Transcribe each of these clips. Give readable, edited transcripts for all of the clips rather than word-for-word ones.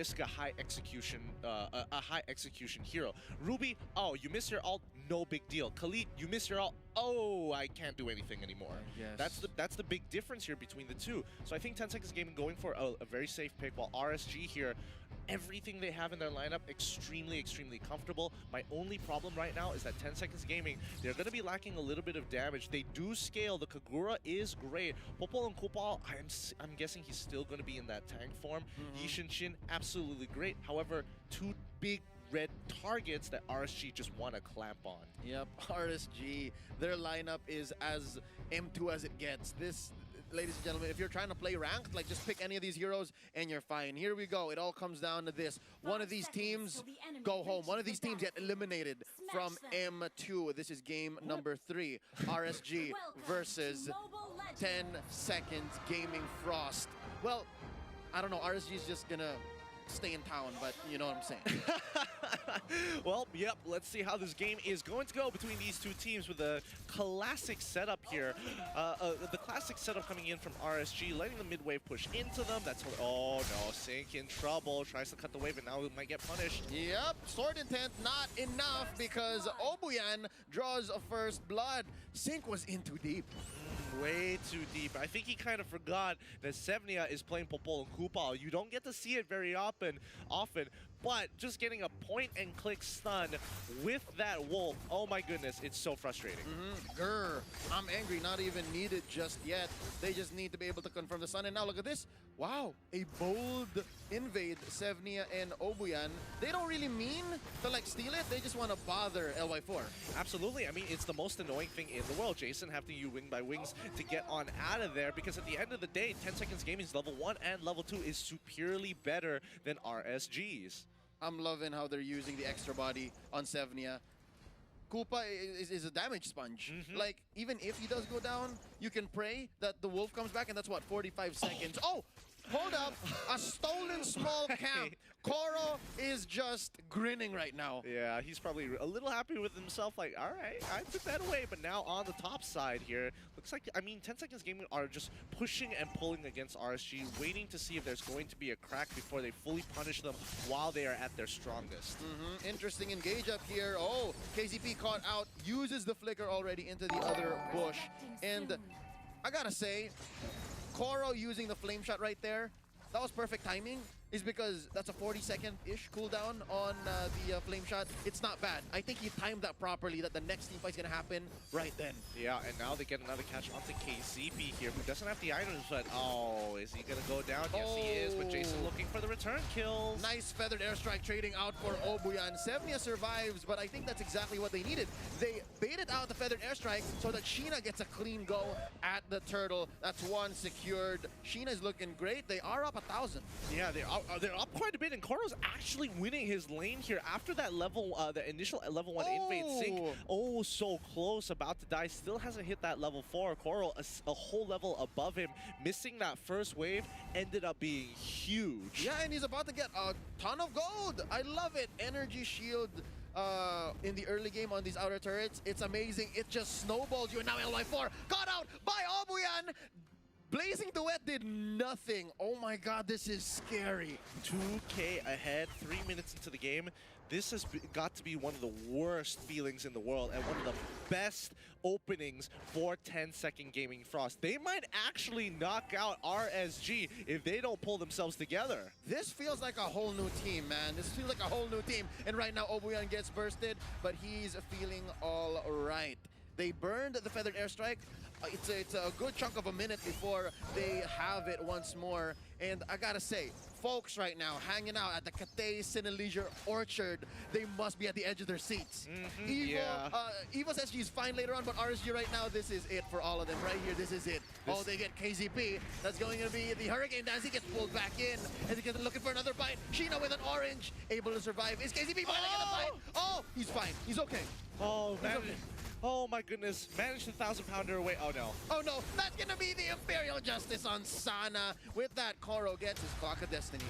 risk a high execution hero. Ruby, oh, you miss your ult, no big deal. Khalid, you miss your ult, oh, I can't do anything anymore. Yes. That's the big difference here between the two. So I think 10 Seconds Gaming going for a very safe pick, while RSG here, everything they have in their lineup, extremely comfortable. My only problem right now is that 10 Seconds Gaming, they're going to be lacking a little bit of damage. They do scale. The Kagura is great. Popol and Kupal, I'm guessing he's still going to be in that tank form. Yishinshin, absolutely great. However, two big red targets that RSG just want to clamp on. Yep, RSG, their lineup is as M2 as it gets. This, ladies and gentlemen, if you're trying to play ranked, like just pick any of these heroes and you're fine. Here we go. It all comes down to this. One of these teams go home. One of these teams get eliminated from M2. This is game number 3. RSG versus 10 Seconds Gaming Frost. Well, I don't know. RSG is just gonna stay in town, but you know what I'm saying. Well, yep, let's see how this game is going to go between these two teams with a classic setup here. The classic setup coming in from RSG, letting the mid wave push into them. That's oh no, Sync in trouble, tries to cut the wave, and now it might get punished. Yep, sword intent not enough because Obuyan draws a first blood. Sync was in too deep. Way too deep. I think he kind of forgot that Sevnia is playing Popol and Kupal. You don't get to see it very often, but just getting a point-and-click stun with that wolf, oh my goodness, it's so frustrating. Grr, I'm angry, not even needed just yet. They just need to be able to confirm the stun. And now look at this. Wow, a bold invade, Sevnia and Obuyan. They don't really mean to like steal it, they just want to bother LY4. Absolutely, I mean, it's the most annoying thing in the world. Jason having to use wing by wings to get on out of there, because at the end of the day, 10 Seconds Gaming's level 1 and level 2 is superiorly better than RSG's. I'm loving how they're using the extra body on Sevnia. Koopa is a damage sponge. Like, even if he does go down, you can pray that the wolf comes back, and that's what, 45 seconds. Oh! Hold up! A stolen small camp. Koro is just grinning right now. Yeah, he's probably a little happy with himself, like, all right, I took that away. But now on the top side here, looks like, I mean, 10 Seconds Gaming are just pushing and pulling against RSG, waiting to see if there's going to be a crack before they fully punish them while they are at their strongest. Interesting engage up here. Oh, KZP caught out, uses the flicker already into the other bush. And I gotta say, Koro using the flame shot right there, that was perfect timing. Is because that's a 40-second-ish cooldown on the flame shot. It's not bad. I think he timed that properly, that the next team fight's gonna happen right then. Yeah, and now they get another catch onto KZP here, who doesn't have the items, but oh, is he gonna go down? Yes, he is, but Jason looking for the return kills. Nice feathered airstrike trading out for Obuyan. Sevnia survives, but I think that's exactly what they needed. They baited out the feathered airstrike so that Sheena gets a clean go at the turtle. That's one secured. Sheena's looking great. They are up 1,000. Yeah, they're up quite a bit, and Koro's actually winning his lane here after that level, the initial level 1 invade sync. Oh, so close, about to die. Still hasn't hit that level 4. Koro, a whole level above him, missing that first wave, ended up being huge. Yeah, and he's about to get a ton of gold. I love it. Energy shield in the early game on these outer turrets. It's amazing. It just snowballs you, and now LY4 got out by Obuyan. Blazing Duet did nothing. Oh my god, this is scary. 2K ahead, 3 minutes into the game. This has got to be one of the worst feelings in the world and one of the best openings for 10 Second Gaming Frost. They might actually knock out RSG if they don't pull themselves together. This feels like a whole new team, man. This feels like a whole new team. And right now, Obuyan gets bursted, but he's feeling all right. They burned the feathered airstrike. It's a good chunk of a minute before they have it once more. And I gotta say, folks right now hanging out at the Cathay Cineleisure Orchard, they must be at the edge of their seats. Evo's SG is fine later on, but RSG right now, this is it for all of them. Right here, this is it. Oh, they get KZP. That's going to be the Hurricane Dance. He gets pulled back in, and he gets looking for another bite. Sheena with an orange, able to survive. Is KZP finally gonna bite? Oh, he's fine. He's okay. Oh, man. Okay. Oh my goodness, managed the 1,000-pounder away. Oh no. Oh no, that's gonna be the Imperial Justice on Sana. With that, Koro gets his Clock of Destiny.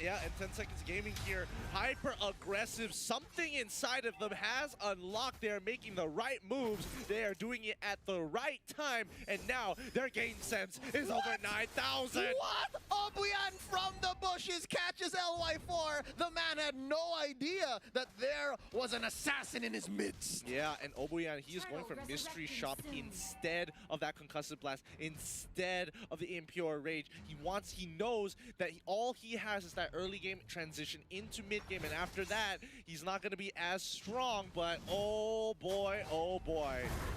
Yeah, and 10 Seconds Gaming here, hyper aggressive. Something inside of them has unlocked. They are making the right moves. They are doing it at the right time. And now their game sense is over 9,000. What? Obuyan from the bushes catches LY4. The man had no idea that there was an assassin in his midst. Yeah, and Obuyan, he is going for Mystery Shop instead of that Concussive Blast, instead of the Impure Rage. He knows that all he has is that early game transition into mid game, and after that, he's not going to be as strong, but oh boy,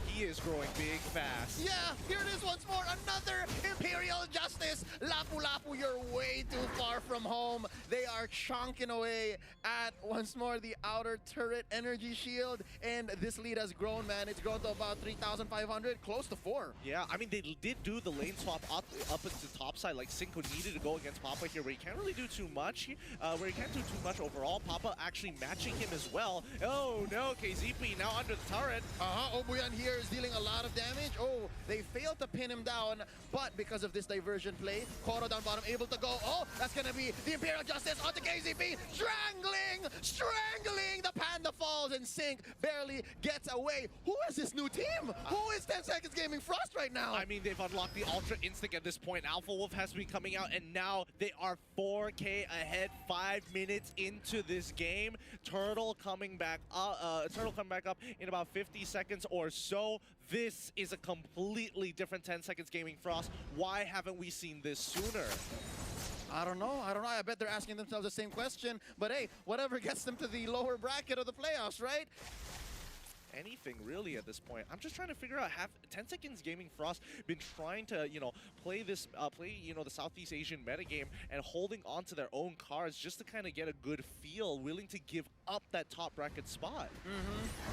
he is growing big fast. Yeah, here it is once more. Another Imperial Justice. Lapu Lapu, you're way too far from home. They are chonking away at, once more, the outer turret energy shield. And this lead has grown, man. It's grown to about 3,500, close to 4. Yeah, I mean, they did do the lane swap up into top side. Like, Cinco needed to go against Papa here, where he can't really do too much. Overall. Papa actually matching him as well. Oh, no, KZP now under the turret. Obuyan here is dealing a lot of damage. Oh, they failed to pin him down, but because of this diversion play, Koro down bottom able to go. Oh, that's gonna be the Imperial Justice onto KZP. Strangling the Panda falls in sync, barely gets away. Who is this new team? Who is 10 Seconds Gaming Frost right now? I mean, they've unlocked the Ultra Instinct at this point. Alpha Wolf has been coming out, and now they are 4K ahead 5 minutes into this game. Turtle coming back up in about 50 seconds or so. This is a completely different 10 Seconds Gaming Frost. Why haven't we seen this sooner? I don't know. I bet they're asking themselves the same question. But hey, whatever gets them to the lower bracket of the playoffs, right? Anything really at this point. I'm just trying to figure out, have 10 Seconds Gaming Frost been trying to, play the Southeast Asian metagame and holding on to their own cards just to kind of get a good feel, willing to give up that top bracket spot?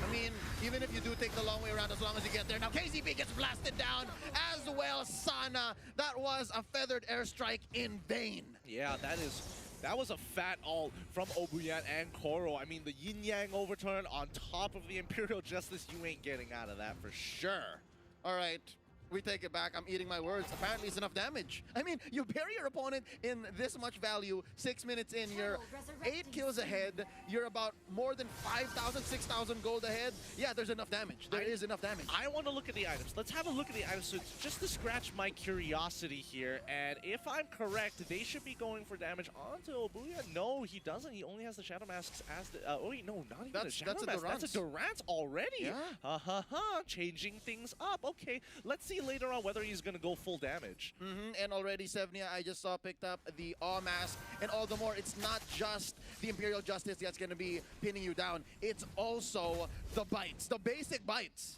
I mean, even if you do take the long way around, as long as you get there. Now KZP gets blasted down as well. Sana, that was a feathered airstrike in vain. Yeah, that was a fat ult from Obuyan and Koro. I mean, the yin-yang overturn on top of the Imperial Justice, you ain't getting out of that for sure. All right, we take it back. I'm eating my words. Apparently, it's enough damage. I mean, you bury your opponent in this much value, 6 minutes in, you're 8 kills ahead. You're about more than 5,000, 6,000 gold ahead. Yeah, there's enough damage. There is enough damage. I want to look at the items. Let's have a look at the items, so just to scratch my curiosity here. And if I'm correct, they should be going for damage onto Obuya. No, he doesn't. He only has the Shadow Masks as the... oh, wait, no, not even a Shadow Mask. That's a Durant already. Yeah. Changing things up. Okay, let's see later on whether he's going to go full damage. And already Sevnia, I just saw, picked up the Awe Mask. And all the more, it's not just the Imperial Justice that's going to be pinning you down. It's also the bites, the basic bites.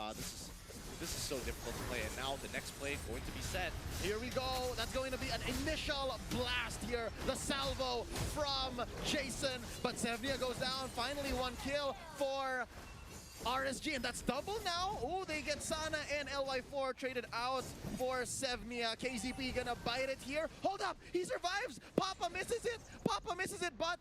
This is so difficult to play, and now the next play going to be set. Here we go. That's going to be an initial blast here. The salvo from Jason, but Sevnia goes down. Finally, 1 kill for RSG, and that's double now. Oh, they get Sana and LY4 traded out for Sevnia. KZP gonna bite it here. Hold up, he survives. Papa misses it, but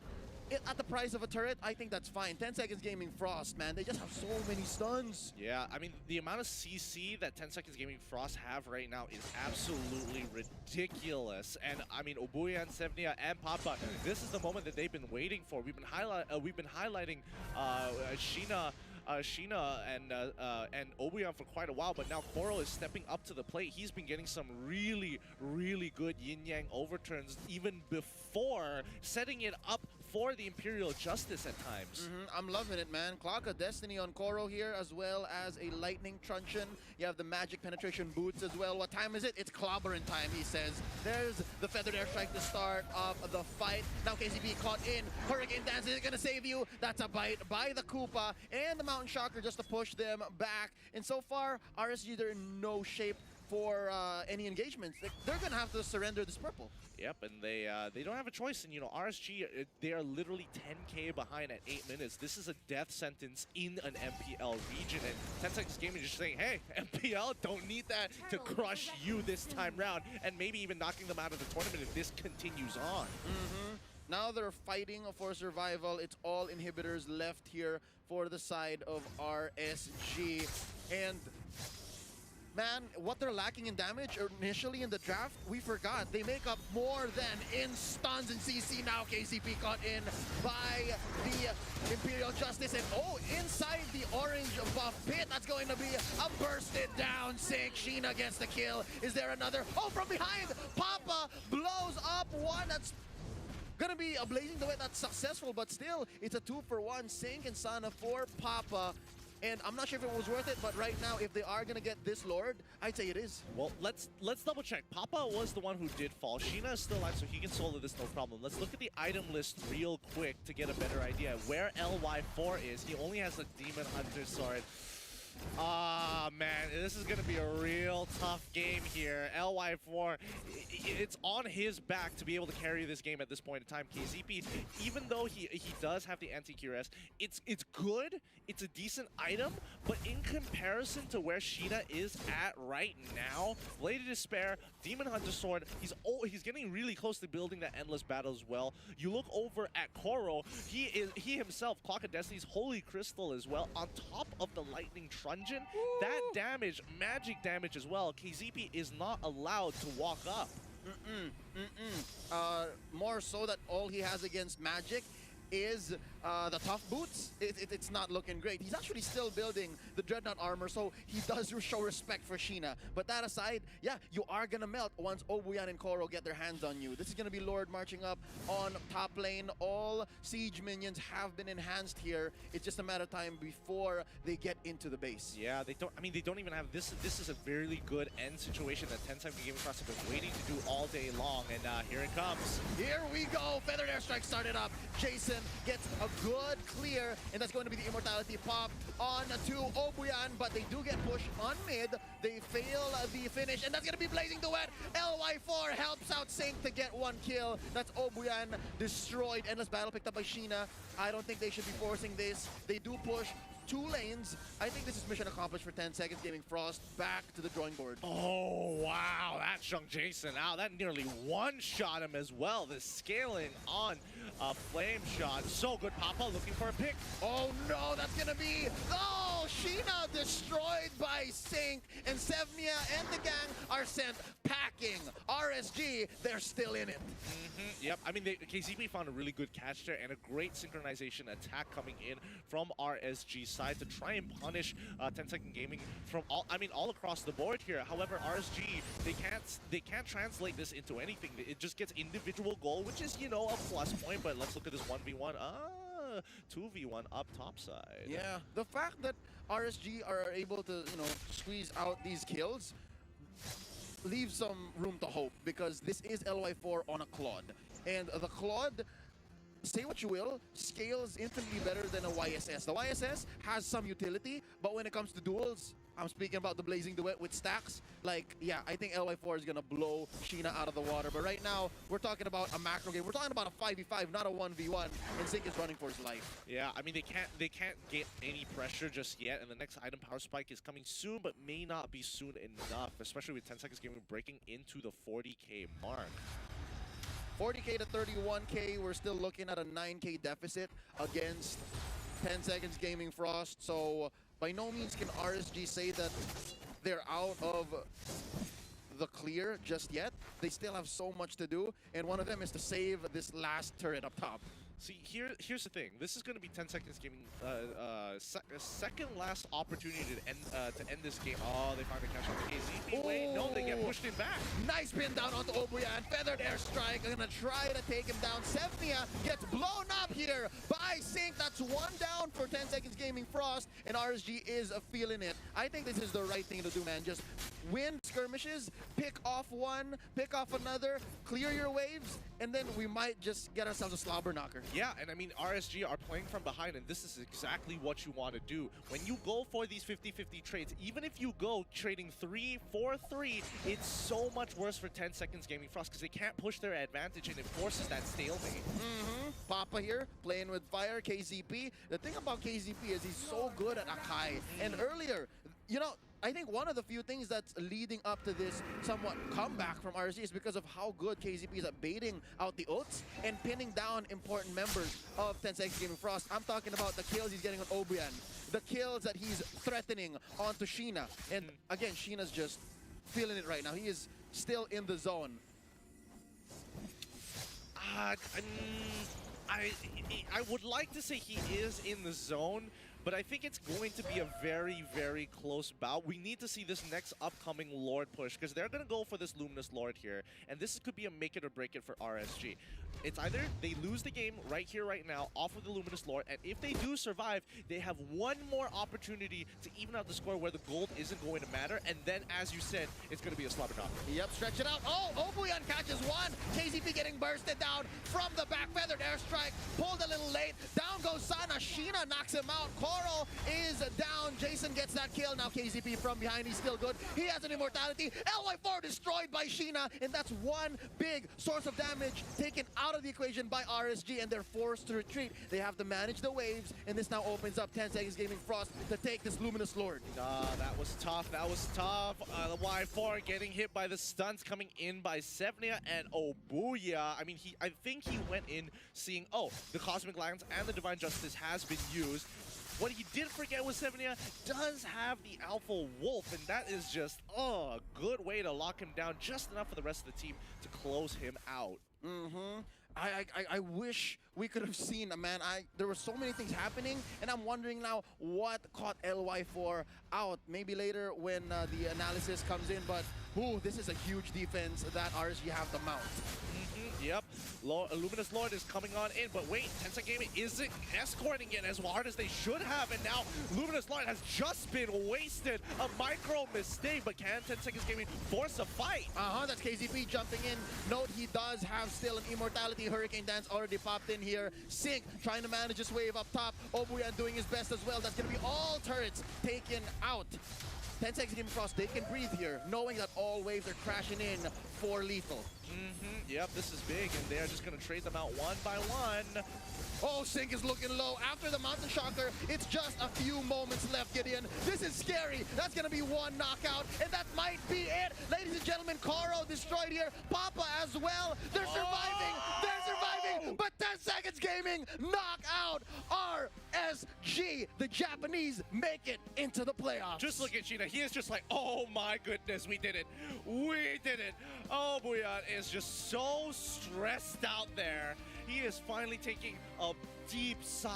at the price of a turret, I think that's fine. 10 Seconds Gaming Frost, man, they just have so many stuns. Yeah, I mean, the amount of CC that 10 Seconds Gaming Frost have right now is absolutely ridiculous. And I mean, Obuyan, Sevnia, and Papa, this is the moment that they've been waiting for. We've been highlighting Sheena and Obuyan for quite a while, but now Koro is stepping up to the plate. He's been getting some really, really good yin-yang overturns even before setting it up for the Imperial Justice at times. I'm loving it, man. Clock of Destiny on Koro here, as well as a Lightning Truncheon. You have the Magic Penetration Boots as well. What time is it? It's clobbering time, he says. There's the Feathered Airstrike to start of the fight. Now KCP caught in. Hurricane Dance is gonna save you. That's a bite by the Koopa and the Mountain Shocker just to push them back. And so far, RSG, they're in no shape for any engagements. They're gonna have to surrender this purple. Yep, and they don't have a choice. And RSG, they are literally 10K behind at 8 minutes. This is a death sentence in an MPL region, and 10 Seconds Gaming is just saying, hey, MPL don't need that to crush you this time round, and maybe even knocking them out of the tournament if this continues on. Now they're fighting for survival. It's all inhibitors left here for the side of RSG. And man, what they're lacking in damage initially in the draft, we forgot. They make up more than in stuns and CC now. KCP caught in by the Imperial Justice. And oh, inside the orange buff pit, that's going to be a bursted down Sync. Sheena gets the kill. Is there another? Oh, from behind, Papa blows up one. That's gonna be a blazing the way that's successful, but still, it's a 2-for-1 Sync and Sana for Papa. And I'm not sure if it was worth it, but right now, if they are gonna get this Lord, I'd say it is. Well, let's double check. Papa was the one who did fall. Sheena is still alive, so he can solo this no problem. Let's look at the item list real quick to get a better idea where LY4 is. He only has a Demon Hunter sword. Ah, man, this is going to be a real tough game here. LY4, it's on his back to be able to carry this game at this point in time. KZP, even though he does have the anti-QRS, it's good, it's a decent item, but in comparison to where Sheena is at right now, Blade of Despair, Demon Hunter Sword, he's getting really close to building that endless battle as well. You look over at Koro, he himself, Clock of Destiny's Holy Crystal as well, on top of the Lightning Truncheon. That damage, magic damage as well, KZP is not allowed to walk up. More so that all he has against magic is the tough boots. It's not looking great. He's actually still building the Dreadnought armor, so he does show respect for Sheena. But that aside, yeah, you are gonna melt once Obuyan and Koro get their hands on you. This is gonna be Lord marching up on top lane. All siege minions have been enhanced here. It's just a matter of time before they get into the base. Yeah, they don't. I mean, they don't even have this. This is a really good end situation that 10 Gaming Cross have been waiting to do all day long, and here it comes. Here we go. Feathered Airstrike started up. Jason gets a good clear, and that's going to be the Immortality pop on to Obuyan, but they do get pushed on mid. They fail the finish, and that's going to be Blazing the Wet. LY4 helps out Sync to get one kill. That's Obuyan destroyed. Endless Battle picked up by Sheena. I don't think they should be forcing this. They do push 2 lanes. I think this is mission accomplished for 10 seconds. Gaming Frost back to the drawing board. Oh, wow. That chunk Jason out. That nearly one-shot him as well. The scaling on a flame shot. So good. Papa looking for a pick. Oh, no. That's going to be... Oh, Sheena destroyed by Sync. And Sevnia and the gang are sent packing. RSG, they're still in it. Yep. I mean, KCP found a really good catch there and a great synchronization attack coming in from RSG's side to try and punish 10 Gaming from all across the board here. However, RSG, they can't translate this into anything. It just gets individual goal, which is, you know, a plus point. But let's look at this 1v1. 2v1 up top side. Yeah, the fact that RSG are able to, you know, squeeze out these kills leaves some room to hope, because this is LY4 on a Claude. And the Claude, say what you will, scales infinitely better than a YSS. The YSS has some utility, but when it comes to duels, I'm speaking about the Blazing Duet with stacks. Like, yeah, I think LY4 is going to blow Sheena out of the water. But right now, we're talking about a macro game. We're talking about a 5v5, not a 1v1. And Sync is running for his life. Yeah, I mean, they can't get any pressure just yet. And the next item, Power Spike, is coming soon, but may not be soon enough, especially with 10 Gaming breaking into the 40K mark. 40K to 31K, we're still looking at a 9K deficit against 10 Seconds Gaming Frost. So by no means can RSG say that they're out of the clear just yet. They still have so much to do, and one of them is to save this last turret up top. See, here's the thing. This is going to be 10 Gaming second last opportunity to end this game. Oh, they finally catch up to KZP. Wait, no, they get pushed in back. Nice pin down onto Obuyan. Feathered Airstrike. They're going to try to take him down. Sevnia gets blown up here by Sync. That's one down for 10 Seconds Gaming Frost, and RSG is feeling it. I think this is the right thing to do, man. Just win skirmishes, pick off one, pick off another, clear your waves, and then we might just get ourselves a slobber knocker. Yeah, and I mean, RSG are playing from behind, and this is exactly what you want to do. When you go for these 50-50 trades, even if you go trading 3-4-3, it's so much worse for 10 Gaming Frost, because they can't push their advantage, and it forces that stalemate. Papa here, playing with fire, KZP. The thing about KZP is he's so good at Akai. And earlier, you know, I think one of the few things that's leading up to this somewhat comeback from RSG is because of how good KZP is at baiting out the ults and pinning down important members of 10 Seconds Gaming Frost. I'm talking about the kills he's getting on Obuyan, the kills that he's threatening onto Sheena. And again, Sheena's just feeling it right now. He is still in the zone. I would like to say he is in the zone, but I think it's going to be a very, very close bout. We need to see this next upcoming Lord push, because they're going to go for this Luminous Lord here, and this could be a make it or break it for RSG. It's either they lose the game right here, right now, off of the Luminous Lord, and if they do survive, they have one more opportunity to even out the score where the gold isn't going to matter, and then, as you said, it's going to be a slobber knock. Yep, stretch it out. Oh, Obuyan catches one. KZP getting bursted down from the back. Feathered airstrike, pulled a little late. Down goes Sana. Sheena knocks him out. Coral is down. Jason gets that kill. Now KZP from behind. He's still good. He has an immortality. LY4 destroyed by Sheena, and that's one big source of damage taken out of the equation by RSG, and they're forced to retreat. They have to manage the waves, and this now opens up 10 Seconds Gaming Frost to take this Luminous Lord. That was tough. That was tough. Y4 getting hit by the stunts coming in by Sevnia, and oh, booyah. I mean, I think he went in seeing, oh, the Cosmic Lance and the Divine Justice has been used. What he did forget was Sevnia does have the Alpha Wolf, and that is just, a good way to lock him down, just enough for the rest of the team to close him out. I wish we could have seen, man. There were so many things happening, and I'm wondering now what caught LY4 out. Maybe later when the analysis comes in, but this is a huge defense that RSG have to mount. Yep, Luminous Lord is coming on in, but wait, 10 Seconds Gaming isn't escorting it as hard as they should have, and now Luminous Lord has just been wasted. A micro mistake, but can 10 Seconds Gaming force a fight? That's KZP jumping in. Note he does have still an immortality. Hurricane Dance already popped in here. Sync trying to manage his wave up top. Obuyan doing his best as well. That's going to be all turrets taken out. 10 Seconds Gaming Frost, they can breathe here, knowing that all waves are crashing in for lethal. Yep, this is big, and they're just going to trade them out one by one. Oh, Sync is looking low. After the Mountain Shocker, it's just a few moments left, Gideon. This is scary. That's going to be one knockout, and that might be it. Ladies and gentlemen, Koro destroyed here. Papa as well. They're surviving. They're surviving. But 10 Seconds Gaming knock out RSG. The Japanese make it into the playoffs. Just look at Sheena. He is just like, oh my goodness, we did it. We did it. Oh, Obuyan is just so stressed out there. He is finally taking a deep sigh.